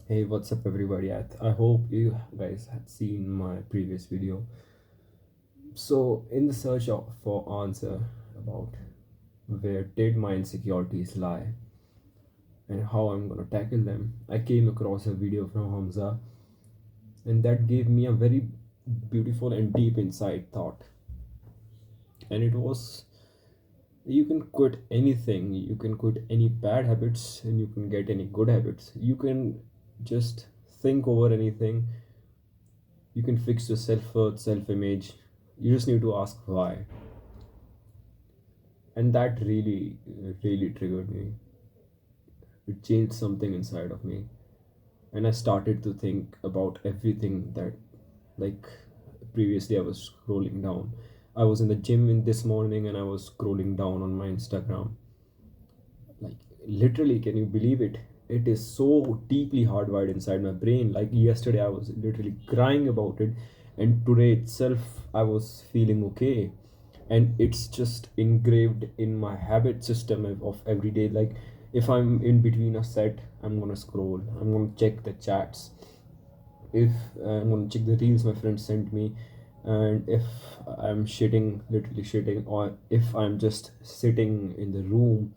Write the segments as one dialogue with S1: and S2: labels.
S1: Hey, what's up, everybody? I hope you guys had seen my previous video. So, in the search for answer about where did my insecurities lie and how I'm gonna tackle them, I came across a video from Hamza, and that gave me a very beautiful and deep insight thought. And it was you can quit anything, you can quit any bad habits, and you can get any good habits. You can just think over anything. You can fix your self-worth, self-image. You just need to ask why. And that really triggered me. It changed something inside of me. And I started to think about everything that, like, previously I was scrolling down. I was in the gym in this morning and I was scrolling down on my Instagram. Like, literally, can you believe it? It is so deeply hardwired inside my brain. Like, yesterday I was literally crying about it, and today itself I was feeling okay. And it's just engraved in my habit system of every day. Like, if I'm in between a set, I'm gonna scroll, I'm gonna check the chats. If I'm gonna check the reels my friends sent me, and if I'm shitting, literally shitting, or if I'm just sitting in the room,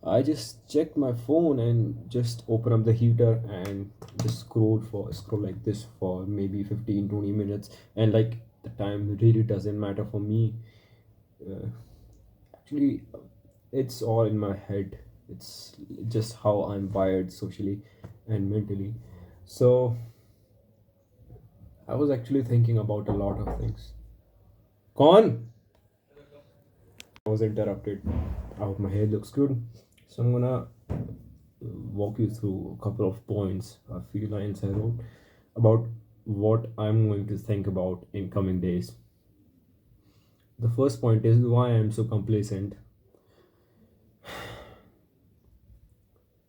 S1: I just check my phone and just open up the heater and just scroll like this for maybe 15-20 minutes. And like, the time really doesn't matter for me. uh, Actually, it's all in my head. It's just how I'm wired socially and mentally. So I was actually thinking about a lot of things. Con, I was interrupted. I hope my hair looks good. So I'm gonna walk you through a couple of points, a few lines I wrote about what I'm going to think about in coming days. The first point is why I'm so complacent.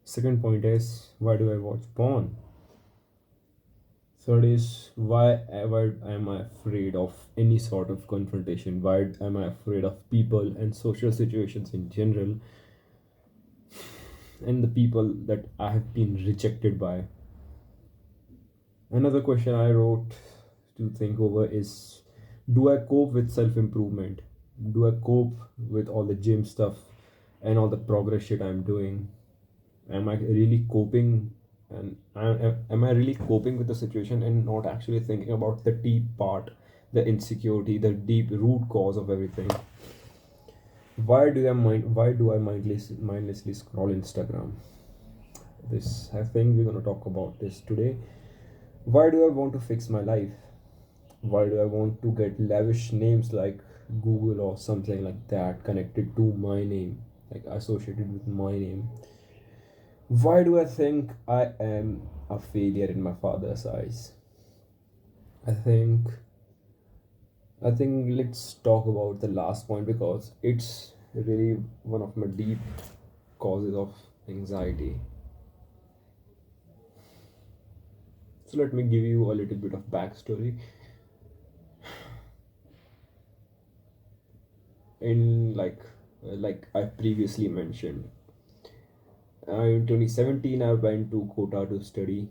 S1: Second point is why do I watch porn? Third is why am I afraid of any sort of confrontation? Why am I afraid of people and social situations in general, and the people that I have been rejected by? Another question I wrote to think over is, do I cope with self improvement? Do I cope with all the gym stuff and all the progress shit I'm doing? Am I really coping? And am I really coping with the situation and not actually thinking about the deep part, the insecurity, the deep root cause of everything? Why do I mindlessly scroll Instagram? This, I think we're gonna talk about this today. Why do I want to fix my life? Why do I want to get lavish names like Google or something like that connected to my name, like associated with my name? Why do I think I am a failure in my father's eyes? I think I think let's talk about the last point because it's really one of my deep causes of anxiety. So let me give you a little bit of backstory. In like I previously mentioned, in 2017 I went to Kota to study.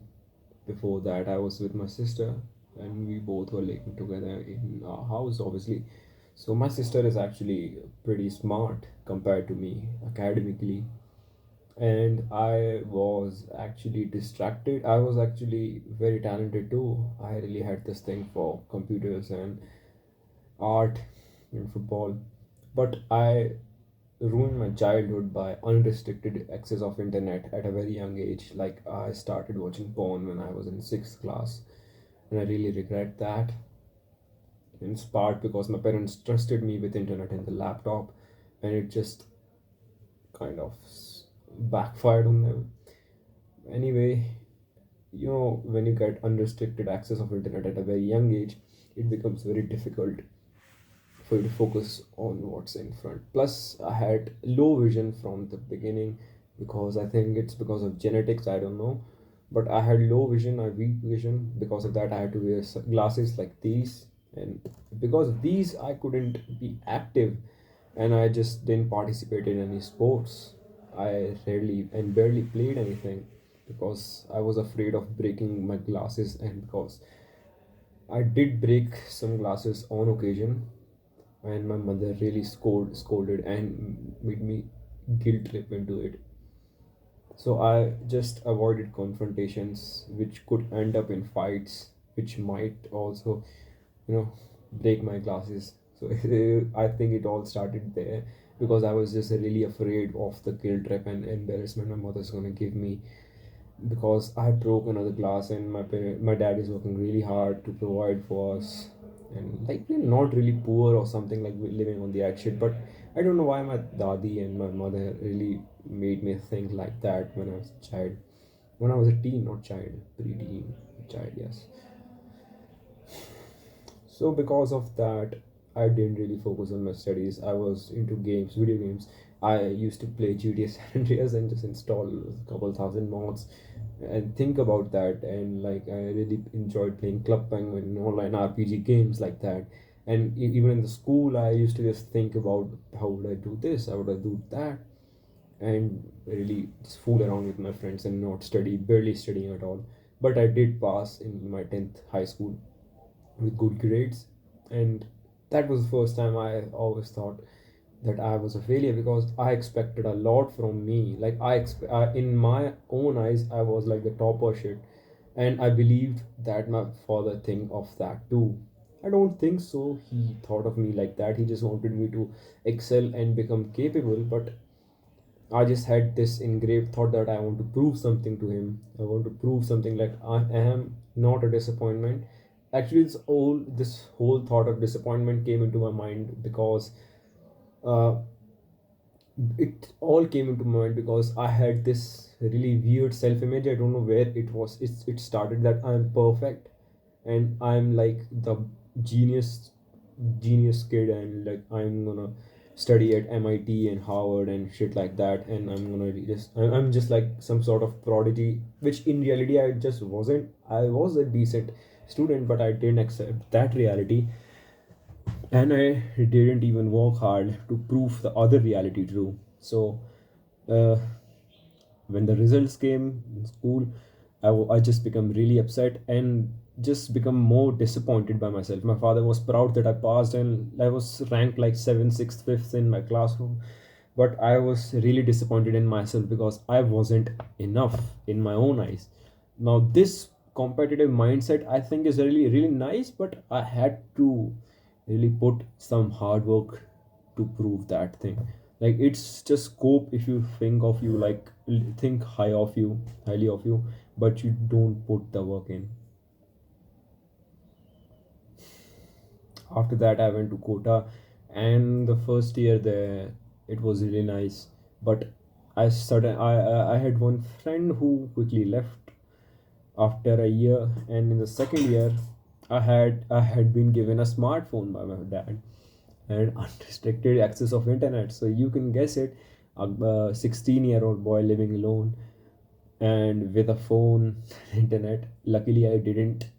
S1: Before that, I was with my sister, and we both were living together in our house, obviously. So my sister is actually pretty smart compared to me academically, and I was actually distracted. I was actually very talented too. I really had this thing for computers and art and football, but I ruined my childhood by unrestricted access of internet at a very young age. Like, I started watching porn when I was in 6th class, and I really regret that. In part because my parents trusted me with internet and the laptop, and it just kind of backfired on them. Anyway, when you get unrestricted access of internet at a very young age, it becomes very difficult for you to focus on what's in front. Plus, I had low vision from the beginning because I think it's because of genetics, I don't know. But I had low vision or weak vision. Because of that, I had to wear glasses like these. And because of these, I couldn't be active, and I just didn't participate in any sports. I rarely and barely played anything. because I was afraid of breaking my glasses, and because I did break some glasses on occasion, and my mother really scolded and made me guilt trip into it. So I just avoided confrontations which could end up in fights, which might also, you know, break my glasses. So I think it all started there because I was just really afraid of the guilt trip and embarrassment my mother's gonna give me because I broke another glass, and my dad is working really hard to provide for us, and like we're not really poor or something, like we're living on the edge shit. But I don't know why my dadi and my mother really made me think like that when I was a child, when I was a teen, not child, pre-teen, child, yes. So because of that, I didn't really focus on my studies. I was into games, video games. I used to play GTA San Andreas and just install a couple thousand mods and think about that. And like I really enjoyed playing Club Penguin and online RPG games like that. And even in the school, I used to just think about how would I do this, how would I do that, and really just fool around with my friends and not study, barely studying at all. But I did pass in my 10th high school with good grades, and that was the first time I always thought that I was a failure because I expected a lot from me. Like in my own eyes, I was like the topper shit, and I believed that my father think of that too. I don't think so. He thought of me like that. He just wanted me to excel and become capable, but I just had this engraved thought that I want to prove something to him. I want to prove something like I am not a disappointment. Actually, this whole thought of disappointment came into my mind because uh, it all came into my mind because I had this really weird self-image. I don't know where it was. It started that I'm perfect and I'm like the genius genius kid, and like I'm gonna study at MIT and Harvard and shit like that, and I'm gonna I'm just like some sort of prodigy, which in reality I just wasn't. I was a decent student, but I didn't accept that reality, and I didn't even work hard to prove the other reality true. So uh, when the results came in school, I just become really upset and just become more disappointed by myself. My father was proud that I passed and I was ranked like 7th, 6th, 5th in my classroom, but I was really disappointed in myself because I wasn't enough in my own eyes. Now this competitive mindset I think is really really nice, but I had to really put some hard work to prove that thing. Like it's just scope if you think of you like think highly of you, but you don't put the work in. After that I went to Kota, and the first year there it was really nice, but I had one friend who quickly left after a year, and in the second year I had been given a smartphone by my dad and unrestricted access of internet. So you can guess it, a 16-year-old boy living alone and with a phone and internet. Luckily I didn't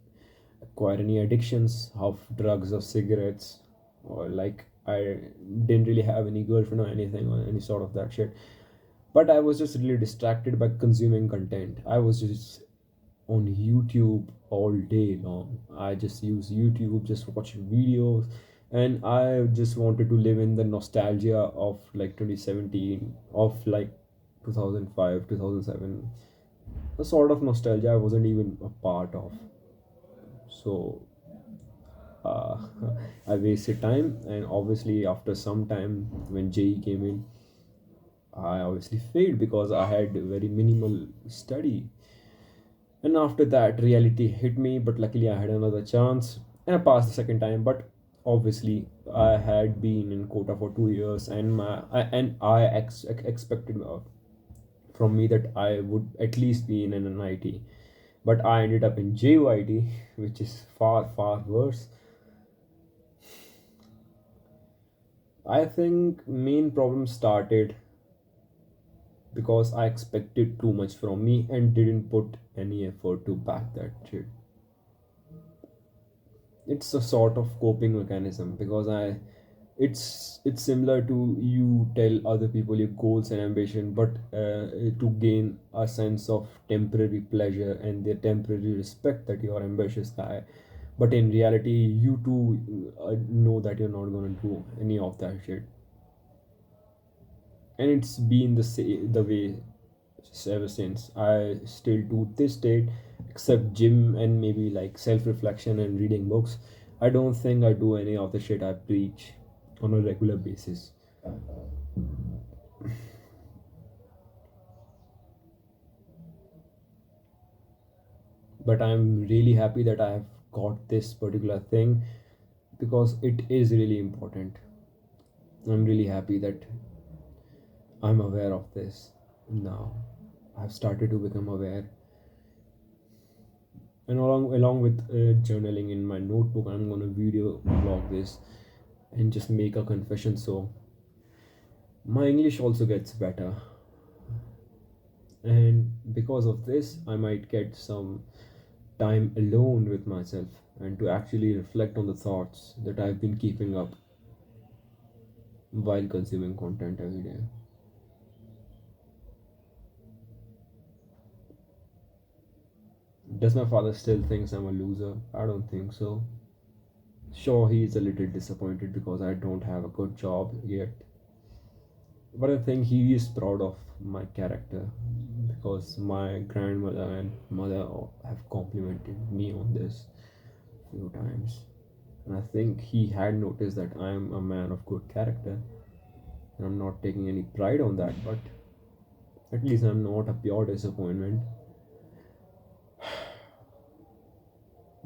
S1: acquire any addictions of drugs or cigarettes, or like I didn't really have any girlfriend or anything or any sort of that shit. But I was just really distracted by consuming content. I was just on YouTube all day long. I just use YouTube, just watching videos, and I just wanted to live in the nostalgia of like 2017, of like 2005, 2007. A sort of nostalgia I wasn't even a part of. So uh, I wasted time, and obviously after some time when JE came in, I obviously failed because I had very minimal study. And after that, reality hit me, but luckily I had another chance and I passed the second time. But obviously, I had been in Kota for 2 years, and expected from me that I would at least be in an NIT. But I ended up in JUIT, which is far, far worse. I think main problem started because I expected too much from me and didn't put any effort to back that shit. It's a sort of coping mechanism because I It's similar to you tell other people your goals and ambition, but to gain a sense of temporary pleasure and their temporary respect that you are ambitious guy. But in reality, you too know that you're not gonna do any of that shit. And it's been the way ever since. I still to this date, except gym and maybe like self-reflection and reading books, I don't think I do any of the shit I preach on a regular basis. But I'm really happy that I have got this particular thing because it is really important. I'm really happy that I'm aware of this now. I've started to become aware, and along with journaling in my notebook, I'm gonna video blog this and just make a confession. So my English also gets better, and because of this, I might get some time alone with myself and to actually reflect on the thoughts that I've been keeping up while consuming content every day. Does my father still thinks I'm a loser? I don't think so. Sure, he is a little disappointed because I don't have a good job yet, but I think he is proud of my character because my grandmother and mother have complimented me on this few times, and I think he had noticed that I am a man of good character, and I'm not taking any pride on that, but at least I'm not a pure disappointment.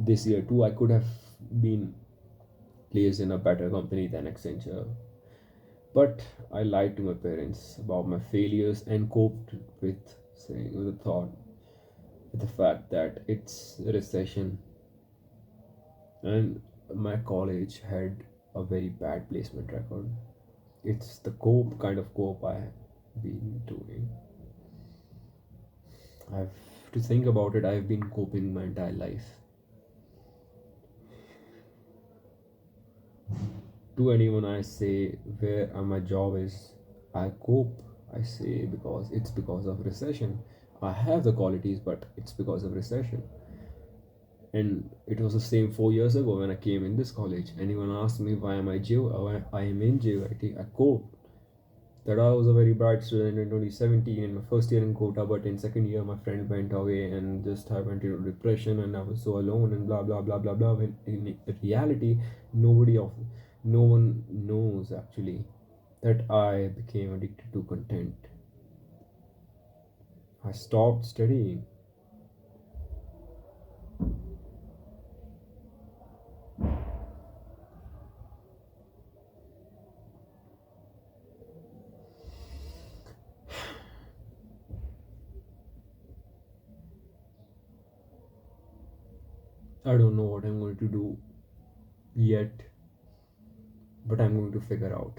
S1: This year too, I could have been placed in a better company than Accenture, but I lied to my parents about my failures and coped with saying with the thought with the fact that it's a recession, and my college had a very bad placement record. It's the cope kind of cope I have been doing. I've to think about it, I've been coping my entire life. To anyone I say where my job is, I cope. I say because it's because of recession. I have the qualities, but it's because of recession. And it was the same 4 years ago when I came in this college. Anyone asked me why am I why I am in JYT, I coped. That I was a very bright student in 2017 in my first year in Kota, but in second year my friend went away and just I went into depression and I was so alone and blah blah blah blah blah. When in reality, nobody of no one knows actually that I became addicted to content. I stopped studying. I don't know what I'm going to do yet, but I'm going to figure out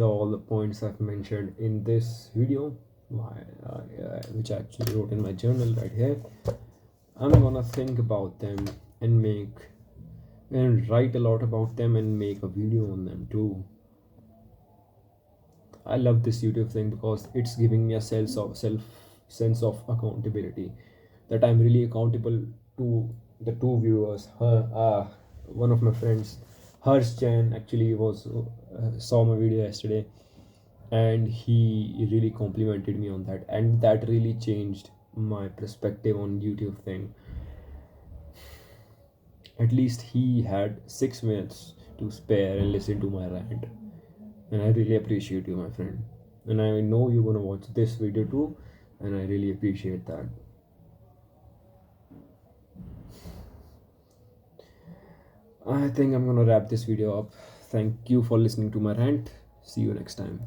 S1: all the points I've mentioned in this video, which I actually wrote in my journal right here. I'm gonna think about them and make and write a lot about them and make a video on them too. I love this YouTube thing because it's giving me a sense of accountability, that I'm really accountable to the two viewers. One of my friends, Harsh Chan, actually was saw my video yesterday, and he really complimented me on that, and that really changed my perspective on YouTube thing. At least he had 6 minutes to spare and listen to my rant, and I really appreciate you, my friend. And I know you're gonna watch this video too, and I really appreciate that. I think I'm gonna wrap this video up. Thank you for listening to my rant. See you next time.